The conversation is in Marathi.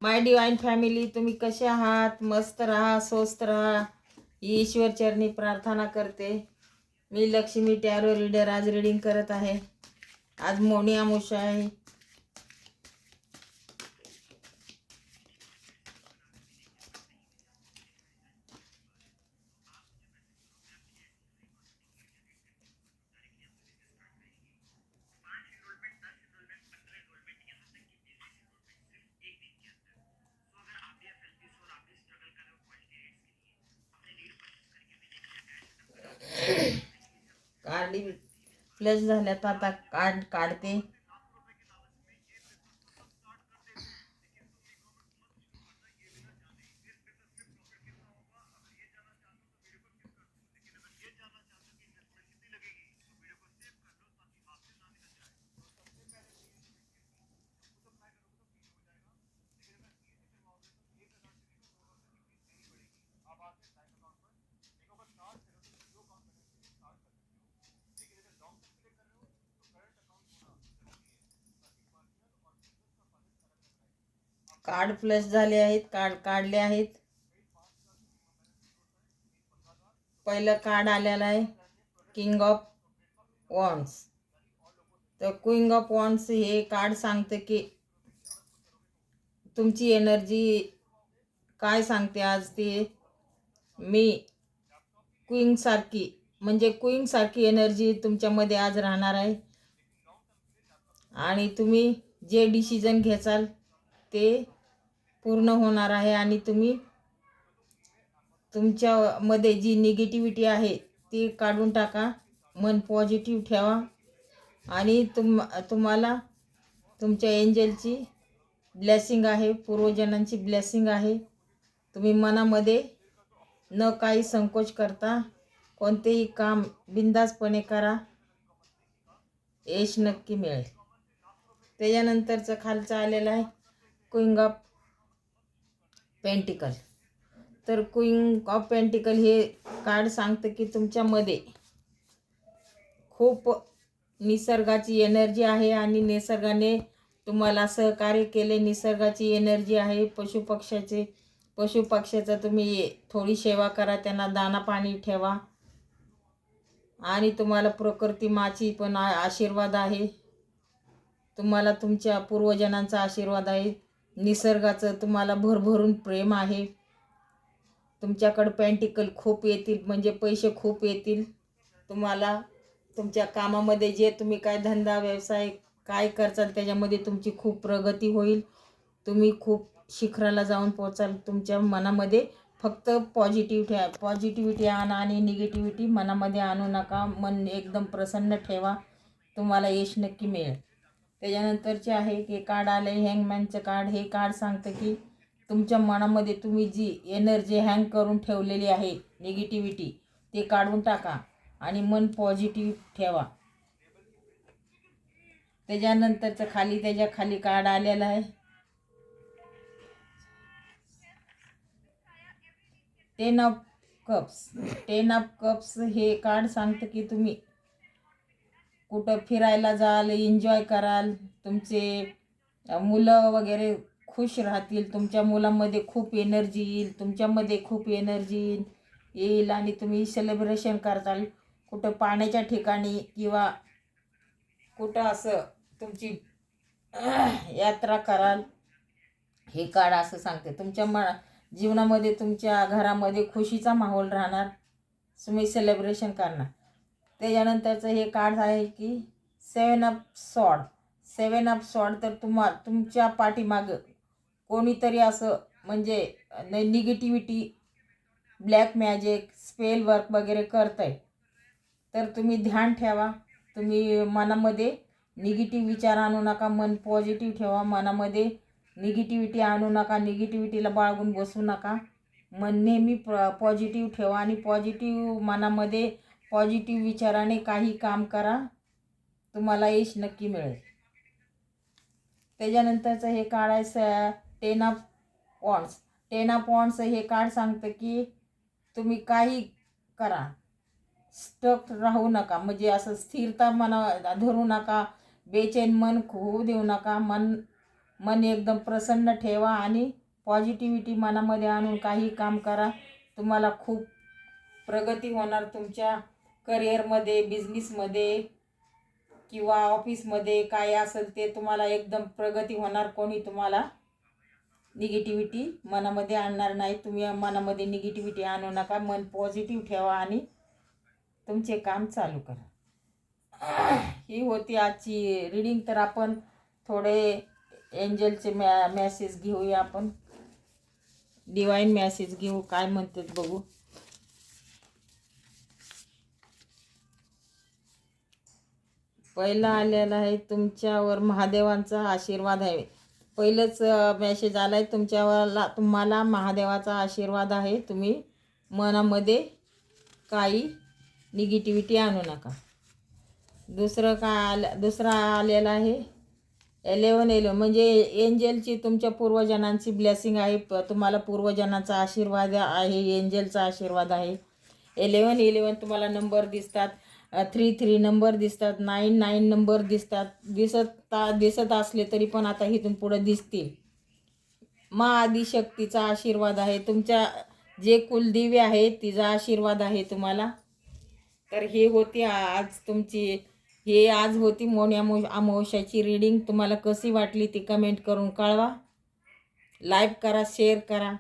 माय डिवाइन फॅमिली, तुम्ही कसे आहात? मस्त राहा, स्वस्थ राहा, ही ईश्वर चरणी प्रार्थना करते. मी लक्ष्मी टॅरो रीडर आज रीडिंग करत आहे. आज मौनी अमावस्या आहे. कार्डी प्लस झाल्यात, आता कार्ड काढते. कार्ड प्लस झाले आहेत, कार्ड काढले आहेत. पहिलं कार्ड आलेलं आहे किंग ऑफ वॉन्ड्स. तर क्वीन ऑफ वॉन्ड्स हे कार्ड सांगते की तुमची एनर्जी काय सांगते आज ते. मी क्वीन सारखी म्हणजे क्वीन सारखी एनर्जी तुमच्यामध्ये आज राहणार आहे. आणि तुम्ही जे डिसिजन घ्याल ते पूर्ण होणार आहे. आणि तुम्ही तुमच्यामध्ये जी निगेटिव्हिटी आहे ती काढून टाका. मन पॉझिटिव्ह ठेवा. आणि तुम्हाला तुमच्या एंजलची ब्लेसिंग आहे, पूर्वजनांची ब्लेसिंग आहे. तुम्ही मनामध्ये न काही संकोच करता कोणतेही काम बिंदासपणे करा, यश नक्की मिळेल. त्याच्यानंतरचं खालचं आलेलं आहे क्वीन ऑफ पेंटिकल. तर क्वीन ऑफ पेंटिकल हे कार्ड सांगतं की तुमच्यामध्ये खूप निसर्गाची एनर्जी आहे आणि निसर्गाने तुम्हाला सहकार्य केले. निसर्गाची एनर्जी आहे. पशुपक्ष्याचं तुम्ही थोडी सेवा करा, त्यांना दाना पाणी ठेवा. आणि तुम्हाला प्रकृती माची पण आशीर्वाद आहे. तुम्हाला तुमच्या पूर्वजनांचा आशीर्वाद आहे. निसर्गाचं तुम्हाला भरभरून प्रेम आहे. तुमच्याकडं पेंटिकल खूप येतील, म्हणजे पैसे खूप येतील. तुम्हाला तुमच्या कामामध्ये जे तुम्ही काय धंदा व्यवसाय काय करचाल त्याच्यामध्ये तुमची खूप प्रगती होईल. तुम्ही खूप शिखराला जाऊन पोचाल. तुमच्या मनामध्ये फक्त पॉझिटिव्हिटी आणा आणि निगेटिव्हिटी मनामध्ये आणू नका. मन एकदम प्रसन्न ठेवा, तुम्हाला यश नक्की मिळेल. त्याच्यानंतरचे आहे की कार्ड आले हँगमॅनचं कार्ड. हे कार्ड सांगतं की तुमच्या मनामध्ये तुम्ही जी एनर्जी हँग करून ठेवलेली आहे निगेटिव्हिटी, ते काढून टाका आणि मन पॉझिटिव्ह ठेवा. त्याच्यानंतरचं त्याच्या खाली कार्ड आलेलं आहे टेन ऑफ कप्स. हे कार्ड सांगतं की तुम्ही कुठं फिरायला जाल, एन्जॉय कराल, तुमचे मुलं वगैरे खुश राहतील. तुमच्या मुलांमध्ये खूप एनर्जी येईल आणि तुम्ही सेलिब्रेशन करताल कुठं पाण्याच्या ठिकाणी किंवा कुठं असं तुमची यात्रा कराल. हे कार्ड असं सांगते तुमच्या जीवनामध्ये तुमच्या घरामध्ये खुशीचा माहोल राहणार, तुम्ही सेलिब्रेशन करणार. त्याच्यानंतरचं हे कार्ड आहे की सेवन ऑफ सॉर्ड. तर तुमच्या पाठीमागं कोणीतरी असं म्हणजे negativity, black magic, spell work वगैरे करत आहे. तर तुम्ही ध्यान ठेवा. तुम्ही मनामध्ये निगेटिव्ह विचार आणू नका. मन पॉझिटिव्ह ठेवा. मनामध्ये निगेटिव्हिटी आणू नका. निगेटिव्हिटीला बाळगून बसू नका. मन नेहमी पॉझिटिव्ह ठेवा आणि मनामध्ये पॉझिटिव्ह विचाराने काही काम करा, तुम्हाला यश नक्की मिळेल. त्याच्यानंतरचं हे कार्ड आहे टेन ऑफ वॉन्ड्स. हे कार्ड सांगतं की तुम्ही काही करा, स्टक राहू नका, म्हणजे असं स्थिरता मना धरू नका, बेचैन मन होऊ देऊ नका. मन मन एकदम प्रसन्न ठेवा आणि पॉझिटिव्हिटी मनामध्ये आणून काही काम करा. तुम्हाला खूप प्रगती होणार तुमच्या करिअरमध्ये, बिझनेसमध्ये किंवा ऑफिसमध्ये. काय असेल ते तुम्हाला एकदम प्रगती होणार. कोणी तुम्हाला निगेटिव्हिटी मनामध्ये आणणार नाही. तुम्ही मनामध्ये निगेटिव्हिटी आणू नका. मन पॉझिटिव्ह ठेवा आणि तुमचे काम चालू करा. ही होती आजची रीडिंग. तर आपण थोडे एंजलचे मॅसेज घेऊया. आपण डिवाइन मॅसेज घेऊ, काय म्हणतात बघू. पहिला आलेला आहे, तुमच्यावर महादेवांचा आशीर्वाद आहे. पहिलंच मॅसेज आला आहे, तुम्हाला महादेवाचा आशीर्वाद आहे. तुम्ही मनामध्ये काही निगेटिव्हिटी आणू नका. दुसरा आलेला आहे 11 म्हणजे एंजलची, तुमच्या पूर्वजनांची ब्लेसिंग आहे. तुम्हाला पूर्वजनांचा आशीर्वाद आहे, एंजलचा आशीर्वाद आहे. 11 तुम्हाला नंबर दिसतात. 3 नंबर दिसतात. 9 नंबर दिसत असले तरी पण आता इथून पुढे दिसतील. आदिशक्तीचा आशीर्वाद आहे. तुमच्या जे कुलदेवी आहे तिचा आशीर्वाद आहे तुम्हाला. तर हे होती आज होती मौनी अमावस्याची रीडिंग. तुम्हाला कशी वाटली ती कमेंट करून कळवा. लाईक करा, शेअर करा.